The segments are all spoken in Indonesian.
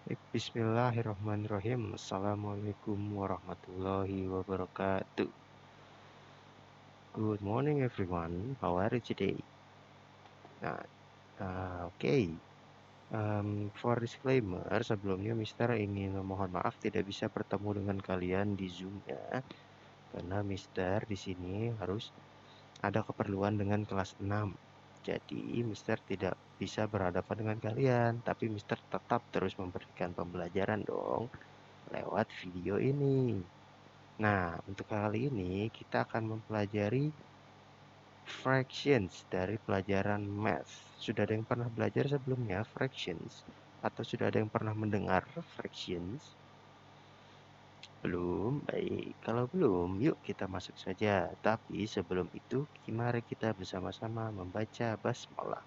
Bismillahirrahmanirrahim. Assalamualaikum warahmatullahi wabarakatuh. Good morning everyone. How are you today? Nah, oke. For disclaimer, sebelumnya Mister ingin memohon maaf tidak bisa bertemu dengan kalian di Zoom ya, karena Mister di sini harus ada keperluan dengan kelas 6. Jadi Mister tidak bisa berhadapan dengan kalian, tapi Mister tetap terus memberikan pembelajaran dong lewat video ini. Nah, untuk kali ini kita akan mempelajari fractions dari pelajaran math. Sudah ada yang pernah belajar sebelumnya fractions? Atau sudah ada yang pernah mendengar fractions? Belum? Baik, kalau belum, yuk kita masuk saja. Tapi sebelum itu, mari kita bersama-sama membaca basmalah.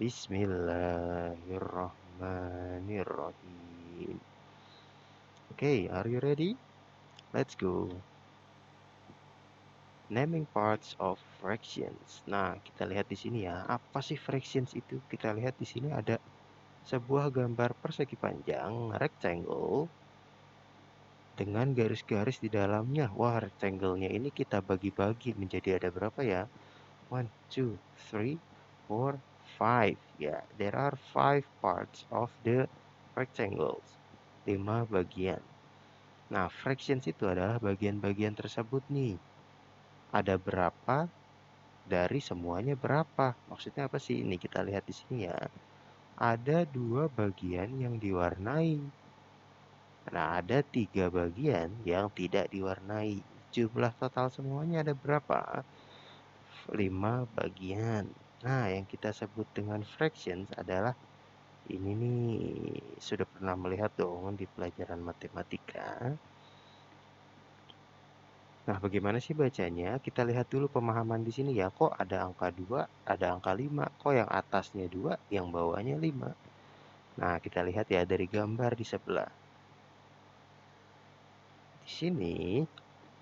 Bismillahirrahmanirrahim. Okay, are you ready? Let's go. Naming parts of fractions. Nah, kita lihat di sini ya. Apa sih fractions itu? Kita lihat di sini ada sebuah gambar persegi panjang rectangle dengan garis-garis di dalamnya. Wah, rectangle-nya ini kita bagi-bagi menjadi ada berapa ya? 1, 2, 3, 4, 5. Ya, there are 5 parts of the rectangles. 5 bagian. Nah, fractions itu adalah bagian-bagian tersebut nih. Ada berapa dari semuanya berapa? Maksudnya apa sih? Ini kita lihat di sini ya. Ada 2 bagian yang diwarnai. Nah, ada 3 bagian yang tidak diwarnai. Jumlah total semuanya ada berapa? 5 bagian. Nah, yang kita sebut dengan fractions adalah ini nih. Sudah pernah melihat dong di pelajaran matematika. Nah, bagaimana sih bacanya? Kita lihat dulu pemahaman di sini ya. Kok ada angka 2, ada angka 5? Kok yang atasnya 2, yang bawahnya 5? Nah, kita lihat ya dari gambar di sebelah. Di sini,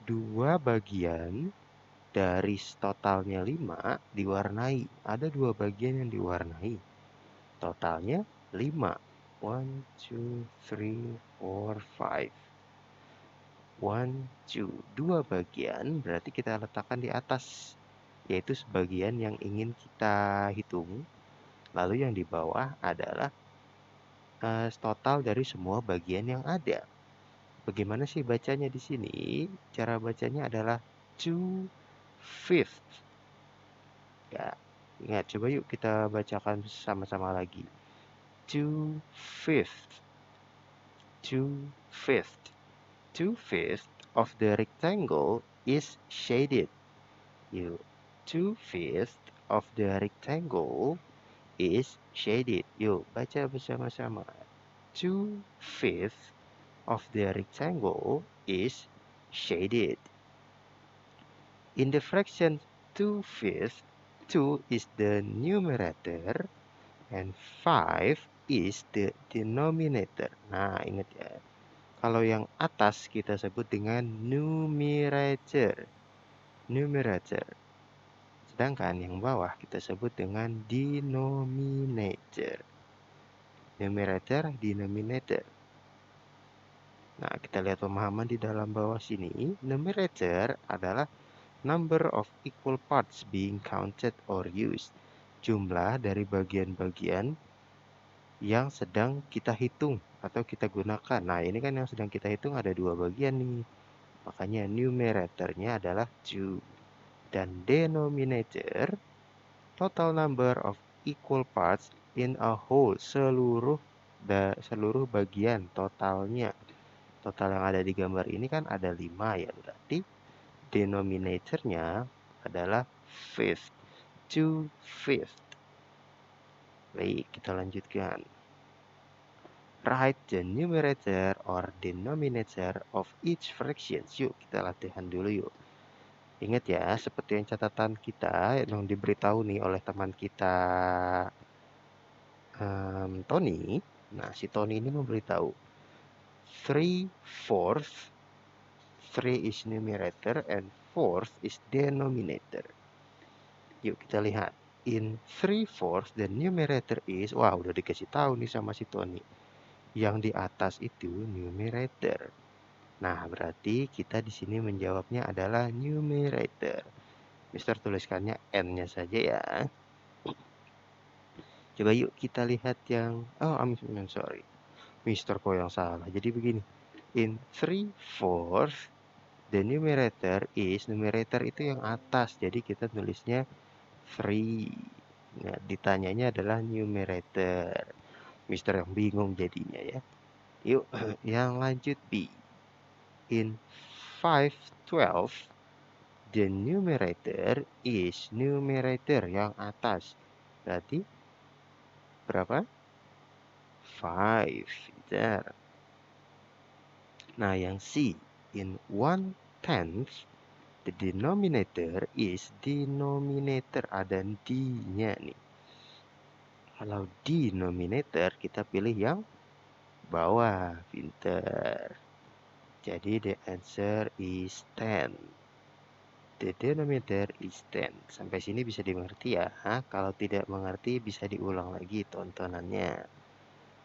2 bagian dari totalnya 5 diwarnai. Ada 2 bagian yang diwarnai. Totalnya 5. 1, 2, 3, 4, 5. 1, 2. 2 bagian berarti kita letakkan di atas, yaitu sebagian yang ingin kita hitung. Lalu yang di bawah adalah total dari semua bagian yang ada. Bagaimana sih bacanya di sini? Cara bacanya adalah 2/5. Ya, ingat, coba yuk kita bacakan sama-sama lagi. 2/5. 2/5. 2/5 of the rectangle is shaded. Yuk, 2/5 of the rectangle is shaded. Yuk, baca bersama-sama. 2/5 of the rectangle is shaded. In the fraction 2/5, 2 is the numerator and 5 is the denominator. Nah, ingat ya. Kalau yang atas kita sebut dengan numerator. Numerator. Sedangkan yang bawah kita sebut dengan denominator. Numerator, denominator. Nah, kita lihat pemahaman di dalam bawah sini. Numerator adalah number of equal parts being counted or used. Jumlah dari bagian-bagian yang sedang kita hitung atau kita gunakan. Nah, ini kan yang sedang kita hitung ada 2 bagian nih. Makanya numeratornya adalah 2. Dan denominator, total number of equal parts in a whole. Seluruh bagian totalnya. Total yang ada di gambar ini kan ada 5 ya. Berarti denominatornya adalah fifth. 2/5. Baik, kita lanjutkan. Write the numerator or denominator of each fraction. Yuk, kita latihan dulu yuk. Ingat ya, seperti yang catatan kita yang diberitahu nih oleh teman kita Tony. Nah, si Tony ini memberitahu 3/4. 3 is numerator and 4 is denominator. Yuk kita lihat. In 3/4 the numerator is, wah udah dikasih tahu nih sama si Tony. Yang di atas itu numerator. Nah, berarti kita di sini menjawabnya adalah numerator. Mister tuliskannya N-nya saja ya. Coba yuk kita lihat yang... Oh, I'm sorry. Mister kok yang salah. Jadi begini. In 3/4, the numerator is... Numerator itu yang atas. Jadi kita tulisnya 3. Nah, ditanyanya adalah numerator. Mister yang bingung jadinya ya. Yuk, yang lanjut B. In 5/12, the numerator is numerator yang atas. Berarti berapa? 5. Pintar. Nah, yang C. In 1/10, the denominator is denominator. Ada D-nya nih. Kalau denominator, kita pilih yang bawah. Pintar. Jadi the answer is 10. The denominator is 10. Sampai sini bisa dimengerti ya. Kalau tidak mengerti bisa diulang lagi tontonannya.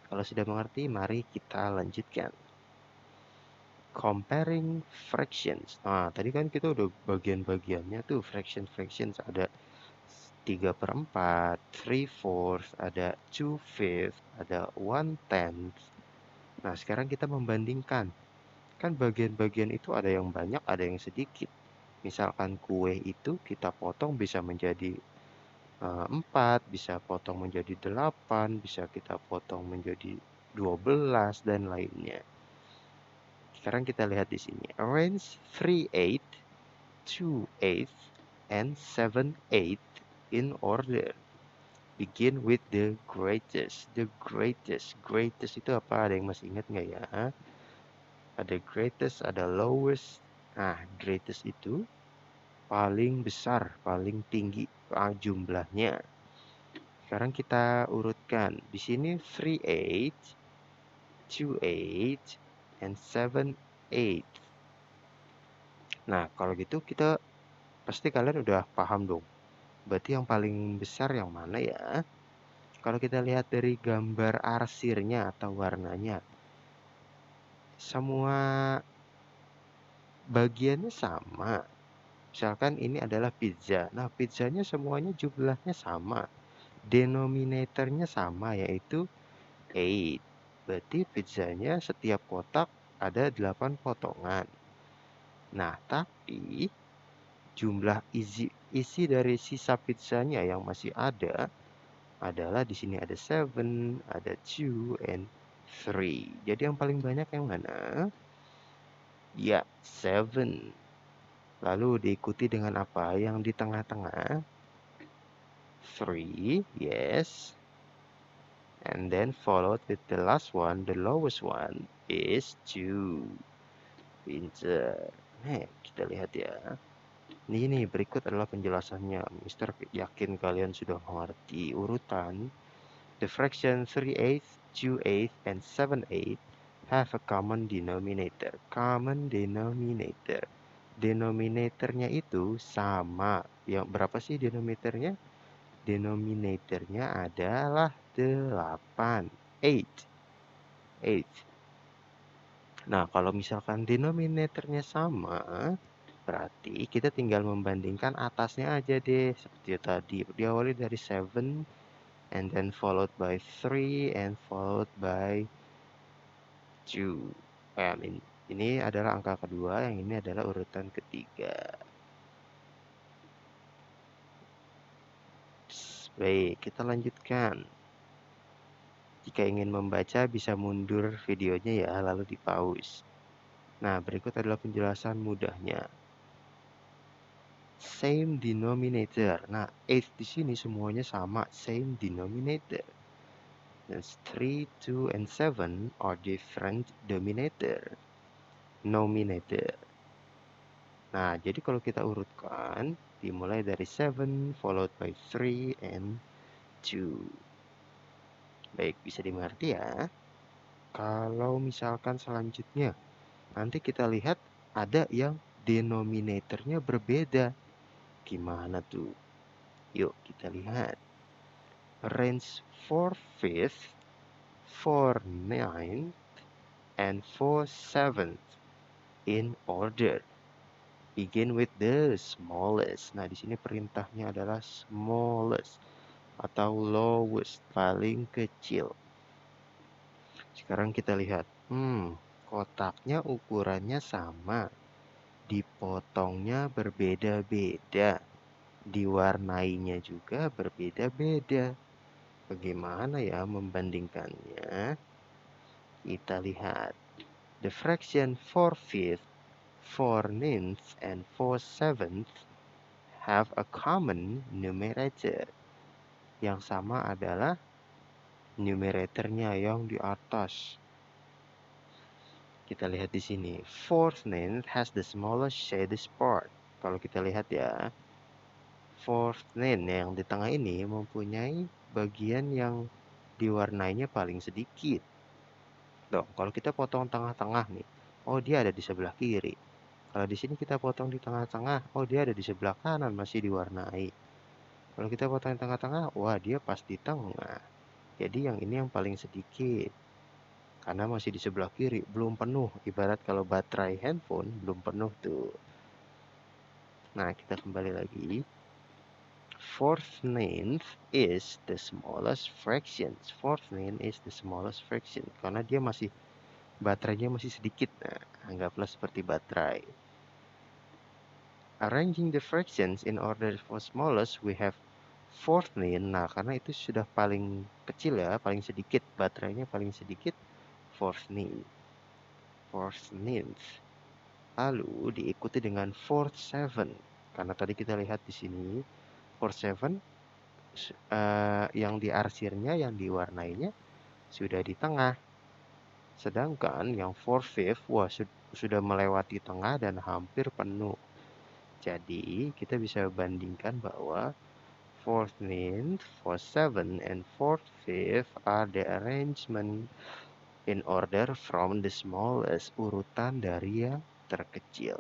Kalau sudah mengerti, mari kita lanjutkan. Comparing fractions. Nah, tadi kan kita udah bagian-bagiannya tuh. Fractions ada 3/4, 3/4, ada 2/5, ada 1/10. Nah, sekarang kita membandingkan. Kan bagian-bagian itu ada yang banyak, ada yang sedikit. Misalkan kue itu kita potong bisa menjadi 4, bisa potong menjadi 8, bisa kita potong menjadi 12, dan lainnya. Sekarang kita lihat di sini. Arrange 3/8, 2/8, and 7/8 in order. Begin with the greatest. The greatest. Greatest itu apa? Ada yang masih ingat nggak ya? Ada greatest, ada lowest. Nah, greatest itu paling besar, paling tinggi jumlahnya. Sekarang kita urutkan. Di sini 3/8, 2/8, and 7/8. Nah, kalau gitu kita pasti kalian udah paham dong. Berarti yang paling besar yang mana ya? Kalau kita lihat dari gambar arsirnya atau warnanya, semua bagiannya sama. Misalkan ini adalah pizza. Nah, pizzanya semuanya jumlahnya sama. Denominatornya sama, yaitu 8. Berarti pizzanya setiap kotak ada 8 potongan. Nah, tapi jumlah isi dari sisa pizzanya yang masih ada adalah di sini ada 7, ada 2, and 3. Jadi yang paling banyak yang mana? Ya, 7. Lalu diikuti dengan apa? Yang di tengah-tengah. 3, yes. And then followed with the last one, the lowest one is 2. Pinter. Nih, kita lihat ya. Ini berikut adalah penjelasannya. Mister yakin kalian sudah mengerti urutan. The fraction 3/8, 2/8, and 7/8 have a common denominator. Common denominator. Denominatornya itu sama. Yang berapa sih denominatornya? Denominatornya adalah 8. 8. Nah, kalau misalkan denominatornya sama, berarti kita tinggal membandingkan atasnya aja deh. Seperti tadi, diawali dari 7, and then followed by 3, and followed by 2. Ini adalah angka kedua, yang ini adalah urutan ketiga. Baik, kita lanjutkan. Jika ingin membaca, bisa mundur videonya ya, lalu di pause. Nah, berikut adalah penjelasan mudahnya. Same denominator. Nah, 8 di sini semuanya sama, same denominator. Dan 3, 2, and 7 are different nominator. Nah, jadi kalau kita urutkan, dimulai dari 7, followed by 3, and 2. Baik, bisa dimengerti ya. Kalau misalkan selanjutnya, nanti kita lihat ada yang denominatornya berbeda. Gimana tuh? Yuk kita lihat. Range 4/5, 4/9 and 4/7 in order. Begin with the smallest. Nah, di sini perintahnya adalah smallest atau lowest, paling kecil. Sekarang kita lihat. Kotaknya ukurannya sama. Dipotongnya berbeda-beda. Diwarnainya juga berbeda-beda. Bagaimana ya membandingkannya? Kita lihat. The fraction 4/5, 4/9, and 4/7 have a common numerator. Yang sama adalah numeratornya yang di atas. Kita lihat di sini. 4/9 has the smallest shaded part. Kalau kita lihat ya, 4/9 yang di tengah ini mempunyai bagian yang diwarnainya paling sedikit. Dong, kalau kita potong tengah-tengah nih, oh dia ada di sebelah kiri. Kalau di sini kita potong di tengah-tengah, oh dia ada di sebelah kanan masih diwarnai. Kalau kita potong di tengah-tengah, wah dia pas di tengah. Jadi yang ini yang paling sedikit. Karena masih di sebelah kiri, belum penuh. Ibarat kalau baterai handphone belum penuh tuh. Nah, kita kembali lagi. 4/9 is the smallest fraction. 4/9 is the smallest fraction. Karena dia masih, baterainya masih sedikit. Nah, anggaplah seperti baterai. Arranging the fractions in order for smallest, we have 4/9. Nah, karena itu sudah paling kecil ya, paling sedikit. Baterainya paling sedikit. 4/9. 4/9. Lalu diikuti dengan 4/7. Karena tadi kita lihat di sini 4/7 yang diarsirnya, yang diwarnainya sudah di tengah. Sedangkan yang 4/5 wah sudah melewati tengah dan hampir penuh. Jadi kita bisa bandingkan bahwa 4/9, 4/7, and 4/5 are the arrangement in order from the smallest, urutan dari yang terkecil.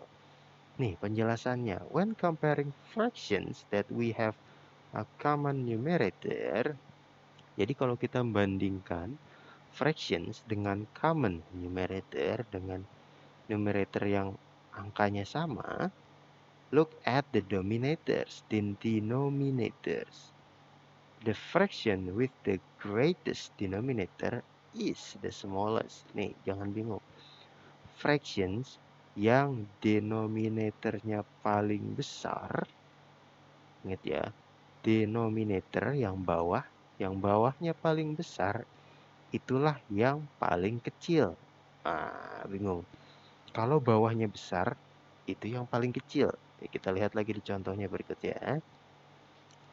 Nih penjelasannya. When comparing fractions that we have a common numerator, jadi kalau kita membandingkan fractions dengan common numerator, dengan numerator yang angkanya sama, look at the denominators. The fraction with the greatest denominator is the smallest. Nih, jangan bingung. Fractions yang denominatornya paling besar, ingat ya, denominator yang bawahnya paling besar, itulah yang paling kecil. Bingung. Kalau bawahnya besar, itu yang paling kecil. Kita lihat lagi di contohnya berikutnya.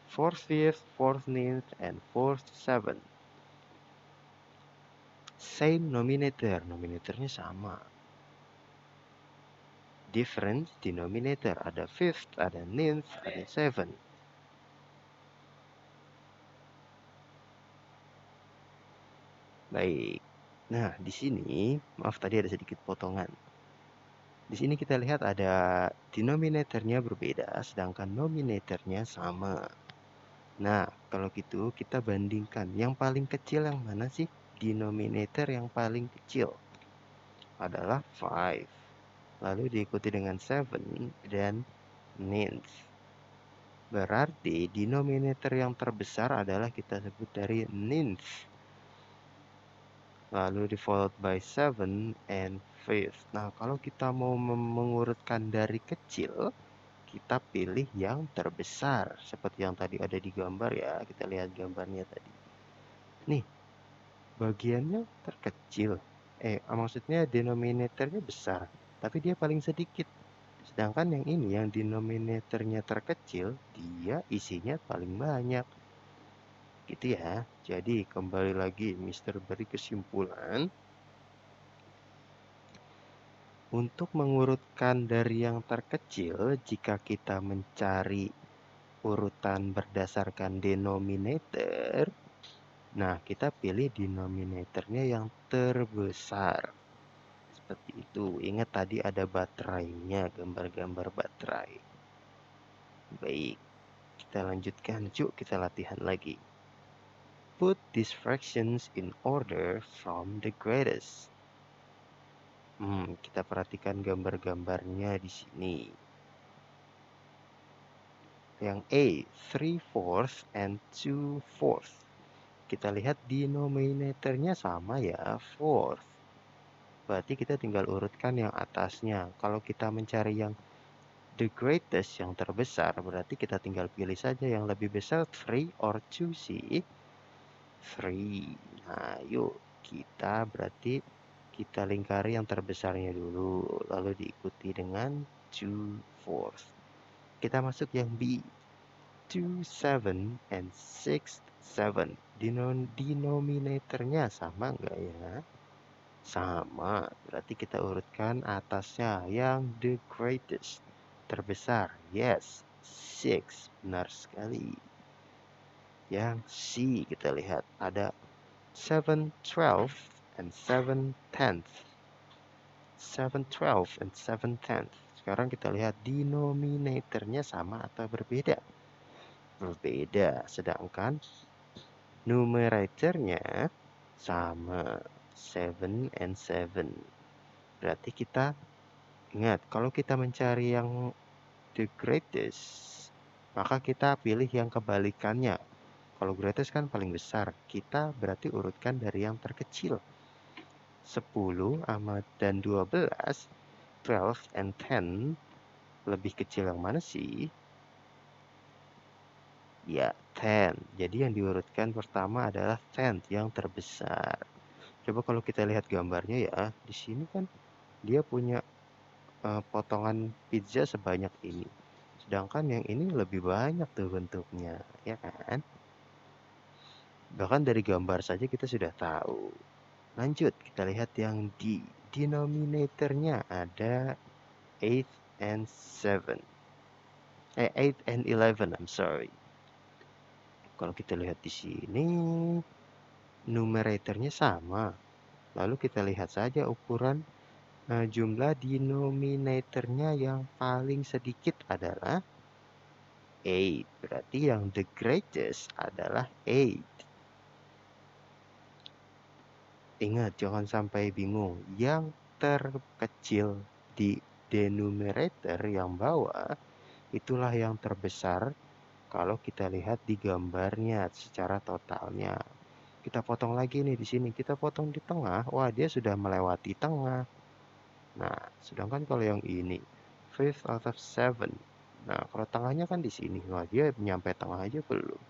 4/5, 4/9, and 4/7. Same nominator. Nominatornya sama. Different denominator. Ada 5th, ada 9th, ada 7. Baik. Nah, di sini, maaf tadi ada sedikit potongan. Di sini kita lihat ada denominatornya berbeda, sedangkan nominatornya sama. Nah, kalau gitu kita bandingkan. Yang paling kecil yang mana sih? Denominator yang paling kecil adalah 5. Lalu diikuti dengan 7 dan 9th. Berarti denominator yang terbesar adalah kita sebut dari 9th. Lalu di followed by 7 and 5th. Nah, kalau kita mau mengurutkan dari kecil, kita pilih yang terbesar. Seperti yang tadi ada di gambar ya. Kita lihat gambarnya tadi. Nih, bagiannya terkecil. Maksudnya denominatornya besar, tapi dia paling sedikit. Sedangkan yang ini, yang denominatornya terkecil, dia isinya paling banyak. Gitu ya. Jadi kembali lagi, Mister beri kesimpulan. Untuk mengurutkan dari yang terkecil, jika kita mencari urutan berdasarkan denominator, nah kita pilih denominatornya yang terbesar. Seperti itu. Ingat tadi ada baterainya, gambar-gambar baterai. Baik, kita lanjutkan. Yuk kita latihan lagi. Put these fractions in order from the greatest. Kita perhatikan gambar-gambarnya di sini. Yang A, 3/4 and 2/4. Kita lihat denominatornya sama ya, 4. Berarti kita tinggal urutkan yang atasnya. Kalau kita mencari yang the greatest, yang terbesar, berarti kita tinggal pilih saja yang lebih besar, 3 or 2 sih. 3. Nah, yuk kita berarti kita lingkari yang terbesarnya dulu, lalu diikuti dengan 2/4. Kita masuk yang B, 2/7 and 6/7. Denominatornya sama enggak ya? Sama, berarti kita urutkan atasnya yang the greatest, terbesar. Yes, 6, benar sekali. Yang C kita lihat ada 7/12 and 7/10. 7/12 and 7/10. Sekarang kita lihat denominatornya sama atau berbeda? Berbeda, sedangkan numeratornya sama, 7 and 7. Berarti kita ingat, kalau kita mencari yang the greatest, maka kita pilih yang kebalikannya. Kalau greatest kan paling besar, kita berarti urutkan dari yang terkecil. 10 dan 12, 12 and 10, lebih kecil yang mana sih? Ya, 10. Jadi yang diurutkan pertama adalah 10, yang terbesar. Coba kalau kita lihat gambarnya ya, di sini kan dia punya potongan pizza sebanyak ini. Sedangkan yang ini lebih banyak tuh bentuknya, ya kan? Bahkan dari gambar saja kita sudah tahu. Lanjut, kita lihat yang D. Denominatornya ada 8 and 7. 8 and 11, I'm sorry. Kalau kita lihat di sini, numeratornya sama. Lalu kita lihat saja ukuran jumlah denominatornya yang paling sedikit adalah 8. Berarti yang the greatest adalah 8. Ingat, jangan sampai bingung. Yang terkecil di denominator yang bawah, itulah yang terbesar kalau kita lihat di gambarnya secara totalnya. Kita potong lagi nih di sini. Kita potong di tengah. Wah, dia sudah melewati tengah. Nah, sedangkan kalau yang ini 5 out of 7. Nah, kalau tengahnya kan di sini. Wah, dia nyampe tengah aja belum.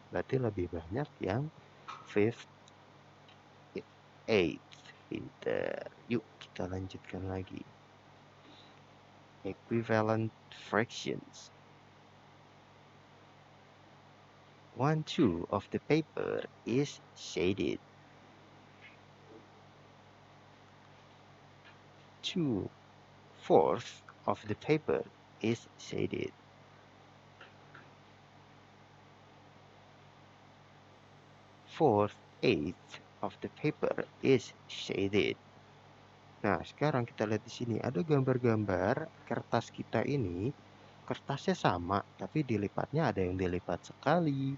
Berarti lebih banyak yang 5th, 8th. Pinter. Yuk, kita lanjutkan lagi. Equivalent fractions. 1/2 of the paper is shaded. 2/4 of the paper is shaded. 4/8 of the paper is shaded. Nah, sekarang kita lihat di sini ada gambar-gambar kertas kita ini. Kertasnya sama, tapi dilipatnya ada yang dilipat sekali,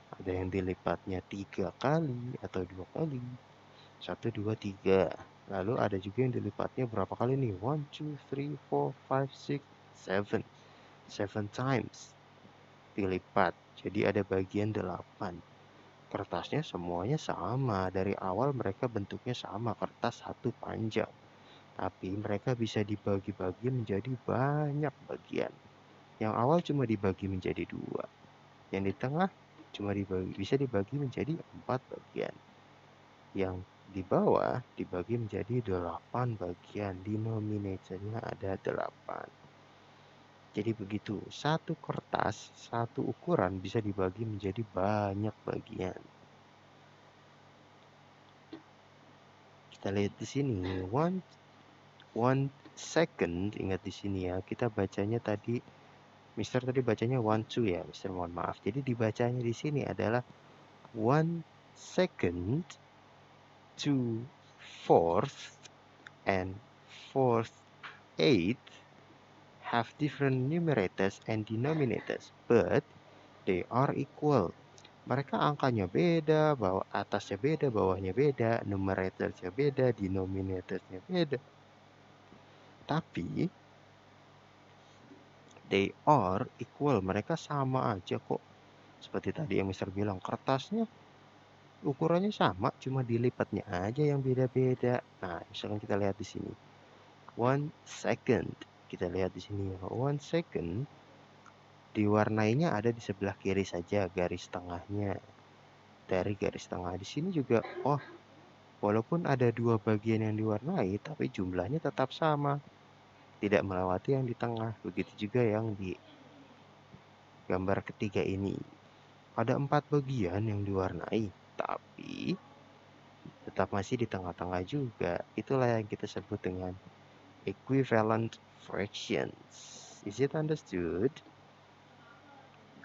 ada yang dilipatnya 3 kali atau 2 kali. 1, 2, 3. Lalu ada juga yang dilipatnya berapa kali nih? 1, 2, 3, 4, 5, 6, 7. 7 times dilipat. Jadi ada bagian 8. Kertasnya semuanya sama. Dari awal mereka bentuknya sama, kertas satu panjang. Tapi mereka bisa dibagi-bagi menjadi banyak bagian. Yang awal cuma dibagi menjadi 2. Yang di tengah bisa dibagi menjadi 4 bagian. Yang di bawah dibagi menjadi 8 bagian. Denominatornya ada 8. Jadi begitu, satu kertas, satu ukuran bisa dibagi menjadi banyak bagian. Kita lihat di sini, one second, ingat di sini ya, kita bacanya tadi, Mister tadi bacanya 1, 2 ya, Mister mohon maaf. Jadi dibacanya di sini adalah 1 second, 2/4 and 4/8 have different numerators and denominators, but they are equal. Mereka angkanya beda, bawah atasnya beda, bawahnya beda, numeratornya beda, denominatornya beda. Tapi they are equal, mereka sama aja kok. Seperti tadi yang Mister bilang, kertasnya ukurannya sama, cuma dilipatnya aja yang beda-beda. Nah, misalkan kita lihat di sini. 1 second. Kita lihat di sini. 1 second diwarnainya ada di sebelah kiri saja garis tengahnya. Dari garis tengah di sini juga, oh, walaupun ada dua bagian yang diwarnai, tapi jumlahnya tetap sama. Tidak melewati yang di tengah. Begitu juga yang di gambar ketiga ini. Ada 4 bagian yang diwarnai, tapi tetap masih di tengah-tengah juga. Itulah yang kita sebut dengan equivalent fractions. Is it understood?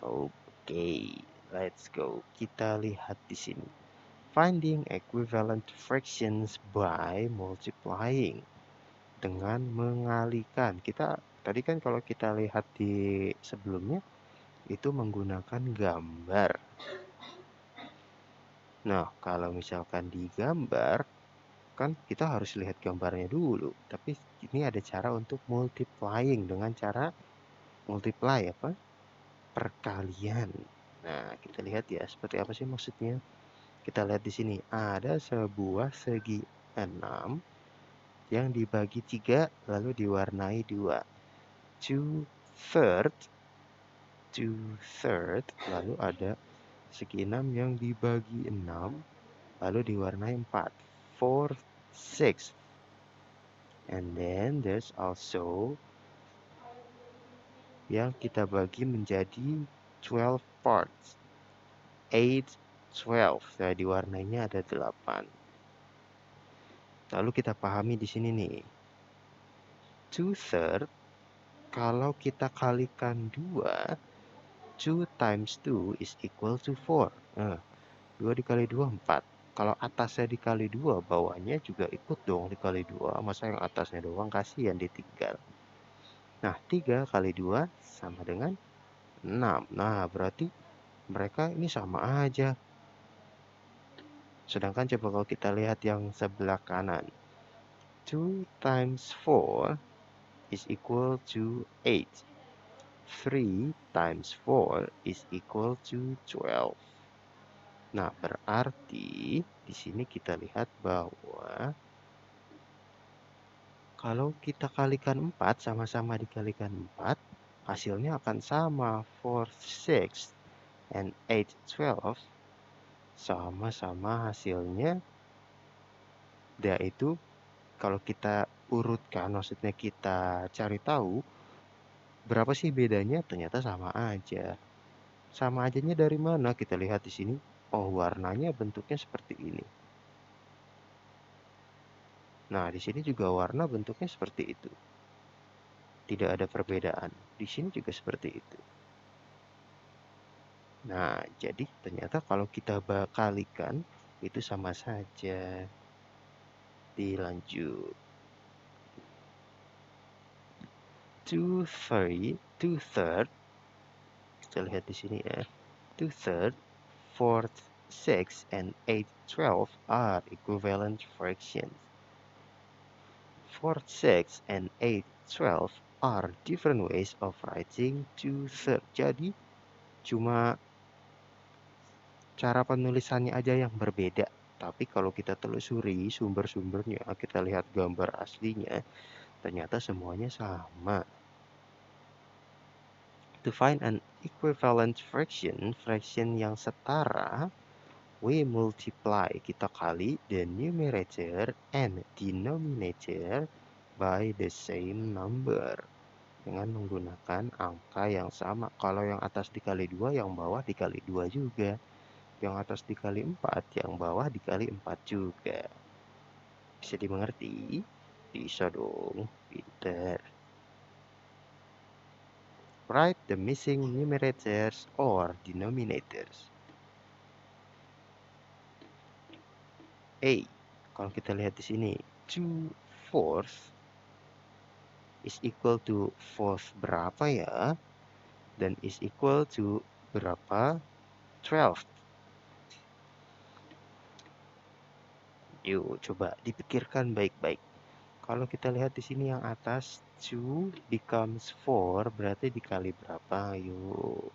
Okay, let's go. Kita lihat di sini. Finding equivalent fractions by multiplying. Dengan mengalikan. Kita tadi kan kalau kita lihat di sebelumnya itu menggunakan gambar. Nah, kalau misalkan di gambar kan kita harus lihat gambarnya dulu. Tapi ini ada cara untuk multiplying dengan cara multiply apa? Perkalian. Nah, kita lihat ya seperti apa sih maksudnya. Kita lihat di sini ada sebuah segi 6 yang dibagi 3 lalu diwarnai 2. 2/3 lalu ada segi 6 yang dibagi 6 lalu diwarnai 4. 4/6. And then there's also yang kita bagi menjadi 12 parts. 8/12. Nah, diwarnainya ada 8. Lalu kita pahami di sini nih. 2/3 kalau kita kalikan 2, 2 times 2 is equal to 4. Nah, 2 dikali 2, 4. Kalau atasnya dikali 2, bawahnya juga ikut dong dikali 2. Masa yang atasnya doang, kasihan ditinggal. Nah, 3 kali 2 sama dengan 6. Nah, berarti mereka ini sama aja. Sedangkan coba kalau kita lihat yang sebelah kanan. 2 times 4 is equal to 8. 3 times 4 is equal to 12. Nah, berarti di sini kita lihat bahwa kalau kita kalikan 4, sama-sama dikalikan 4, hasilnya akan sama. 4/6 and 8/12 sama-sama hasilnya, yaitu kalau kita urutkan, maksudnya kita cari tahu berapa sih bedanya, ternyata sama aja. Sama ajanya dari mana? Kita lihat di sini. Oh, warnanya bentuknya seperti ini. Nah, di sini juga warna bentuknya seperti itu. Tidak ada perbedaan. Di sini juga seperti itu. Nah, jadi ternyata kalau kita kalikan itu sama saja. Dilanjut. 2/3. Kita lihat di sini ya. 2/3, 4/6, and 8/12 are equivalent fractions. 4/6 and 8/12 are different ways of writing 2/3. Jadi cuma cara penulisannya aja yang berbeda. Tapi kalau kita telusuri sumber-sumbernya, kita lihat gambar aslinya, ternyata semuanya sama. To find an equivalent fraction, fraction yang setara, we multiply, kita kali the numerator and denominator by the same number. Dengan menggunakan angka yang sama. Kalau yang atas dikali 2, yang bawah dikali 2 juga. Yang atas dikali 4, yang bawah dikali 4 juga. Bisa dimengerti? Bisa dong, pinter. Write the missing numerators or denominators. A. Kalau kita lihat di sini, 2/4 is equal to 4 berapa ya? Dan is equal to berapa? 12. Yuk, coba dipikirkan baik-baik. Kalau kita lihat di sini yang atas, 2 becomes 4, berarti dikali berapa? Yuk,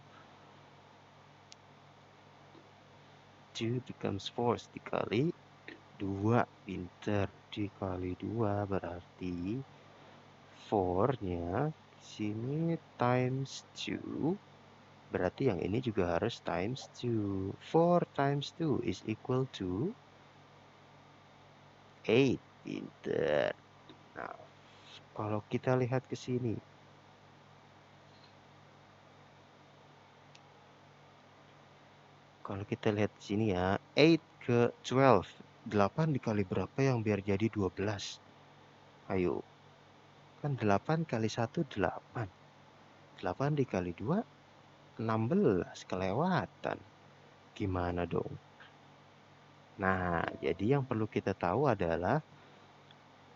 2 becomes 4 dikali 2. Pinter. Dikali 2 berarti 4-nya sini times 2. Berarti yang ini juga harus times 2. 4 times 2 is equal to 8. Pinter. Nah, kalau kita lihat ke sini, kalau kita lihat di sini ya, 8 ke 12. 8 dikali berapa yang biar jadi 12? Ayo, kan 8 kali 1 8. 8 dikali 2 16, kelewatan. Gimana dong? Nah, jadi yang perlu kita tahu adalah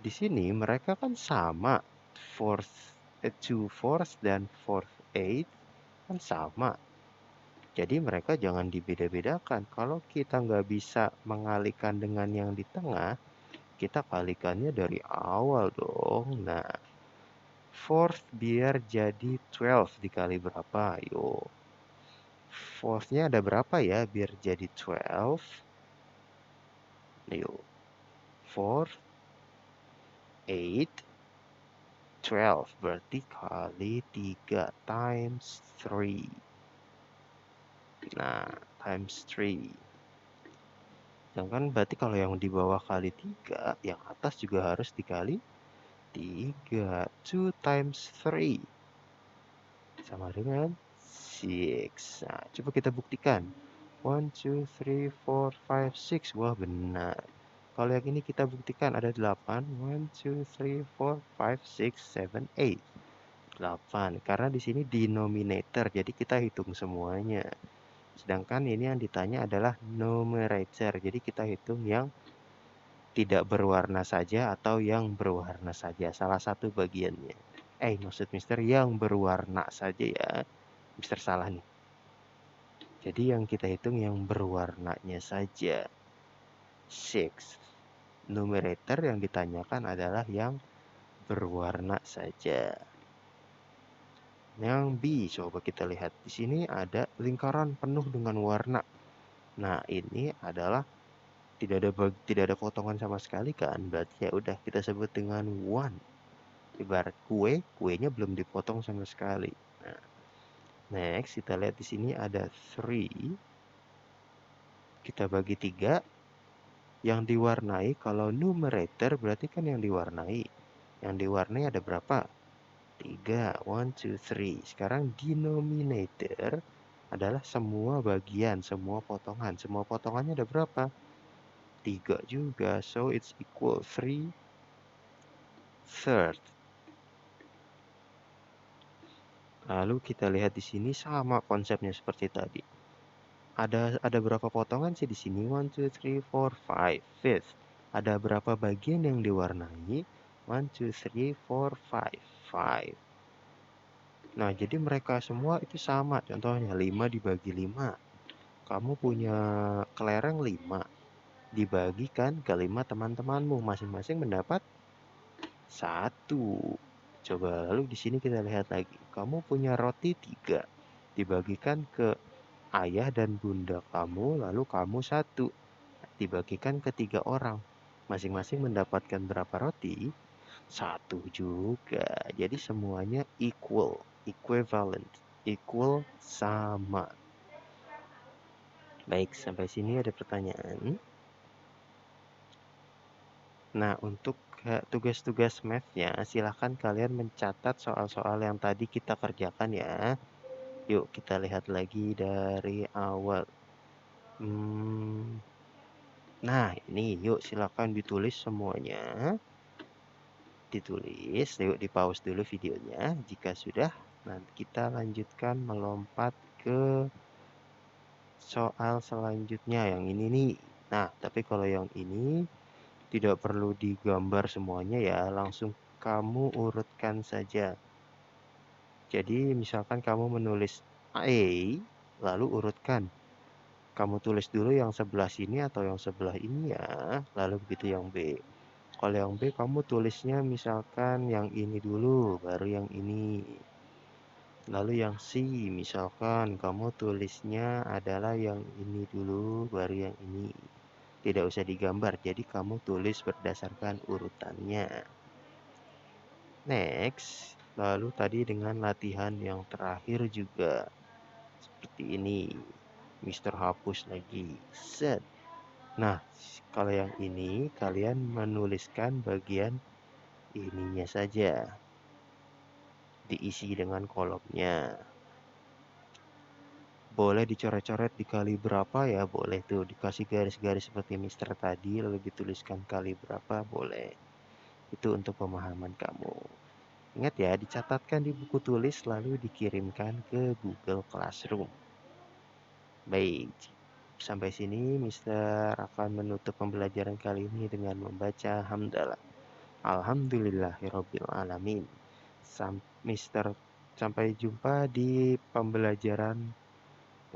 di sini mereka kan sama. Fourth, 2 fourths dan fourth eighth kan sama. Jadi mereka jangan dibeda-bedakan. Kalau kita nggak bisa mengalihkan dengan yang di tengah, kita kalikannya dari awal dong. Nah, fourth biar jadi 12 dikali berapa? Yuk. Fourth-nya ada berapa ya biar jadi 12? Yuk. 4, 8, 12. Berarti kali 3 times 3. Nah, times 3. Sedangkan berarti kalau yang di bawah kali 3, yang atas juga harus dikali 3. 2 times 3 sama dengan 6. Nah, coba kita buktikan. 1, 2, 3, 4, 5, 6. Wah, benar. Kalau yang ini kita buktikan ada 8. 1, 2, 3, 4, 5, 6, 7, 8. 8. Karena di sini denominator, jadi kita hitung semuanya. Sedangkan ini yang ditanya adalah numerator, jadi kita hitung yang tidak berwarna saja atau yang berwarna saja. Salah satu bagiannya. Maksud Mister yang berwarna saja ya. Mister salah nih. Jadi yang kita hitung yang berwarnanya saja. 6. Numerator yang ditanyakan adalah yang berwarna saja. Yang B, coba kita lihat. Di sini ada lingkaran penuh dengan warna. Nah, ini adalah tidak ada potongan sama sekali kan? Berarti ya udah kita sebut dengan one. Ibarat kuenya belum dipotong sama sekali. Nah, next kita lihat di sini ada 3. Kita bagi 3. Yang diwarnai kalau numerator berarti kan yang diwarnai. Yang diwarnai ada berapa? 3. 1, 2, 3. Sekarang denominator adalah semua bagian, semua potongan. Semua potongannya ada berapa? 3 juga. So it's equal 3 third. Lalu kita lihat di sini sama konsepnya seperti tadi. Ada berapa potongan sih di sini? 1, 2, 3, 4, 5, fifth. Ada berapa bagian yang diwarnai? 1, 2, 3, 4, 5, 5. Nah, jadi mereka semua itu sama. Contohnya 5 dibagi 5. Kamu punya kelereng 5. Dibagikan ke 5 teman-temanmu. Masing-masing mendapat 1. Coba lalu di sini kita lihat lagi. Kamu punya roti 3. Dibagikan ke ayah dan bunda kamu, lalu kamu 1. Dibagikan ke 3 orang. Masing-masing mendapatkan berapa roti? 1 juga. Jadi semuanya equal, equivalent, equal sama. Baik, sampai sini ada pertanyaan. Nah, untuk tugas-tugas math-nya, silahkan kalian mencatat soal-soal yang tadi kita kerjakan ya. Yuk, kita lihat lagi dari awal. Nah, ini yuk silakan ditulis semuanya. Ditulis, yuk di pause dulu videonya. Jika sudah, nanti kita lanjutkan melompat ke soal selanjutnya yang ini nih. Nah, tapi kalau yang ini tidak perlu digambar semuanya ya, langsung kamu urutkan saja. Jadi misalkan kamu menulis A, lalu urutkan kamu tulis dulu yang sebelah sini atau yang sebelah ini ya. Lalu begitu yang B. Kalau yang B kamu tulisnya misalkan yang ini dulu, baru yang ini. Lalu yang C, misalkan kamu tulisnya adalah yang ini dulu, baru yang ini. Tidak usah digambar, jadi kamu tulis berdasarkan urutannya. Next, lalu tadi dengan latihan yang terakhir juga. Seperti ini. Mister hapus lagi. Set. Nah, kalau yang ini kalian menuliskan bagian ininya saja. Diisi dengan kolomnya. Boleh dicoret-coret dikali berapa ya, boleh tuh. Dikasih garis-garis seperti Mister tadi, lalu dituliskan kali berapa, boleh. Itu untuk pemahaman kamu. Ingat ya, dicatatkan di buku tulis lalu dikirimkan ke Google Classroom. Baik, sampai sini Mister akan menutup pembelajaran kali ini dengan membaca hamdalah. Alhamdulillahirabbil alamin. Mister sampai jumpa di pembelajaran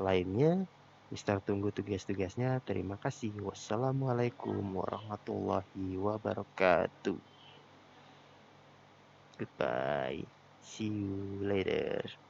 lainnya. Mister tunggu tugas-tugasnya. Terima kasih. Wassalamualaikum warahmatullahi wabarakatuh. Goodbye. See you later.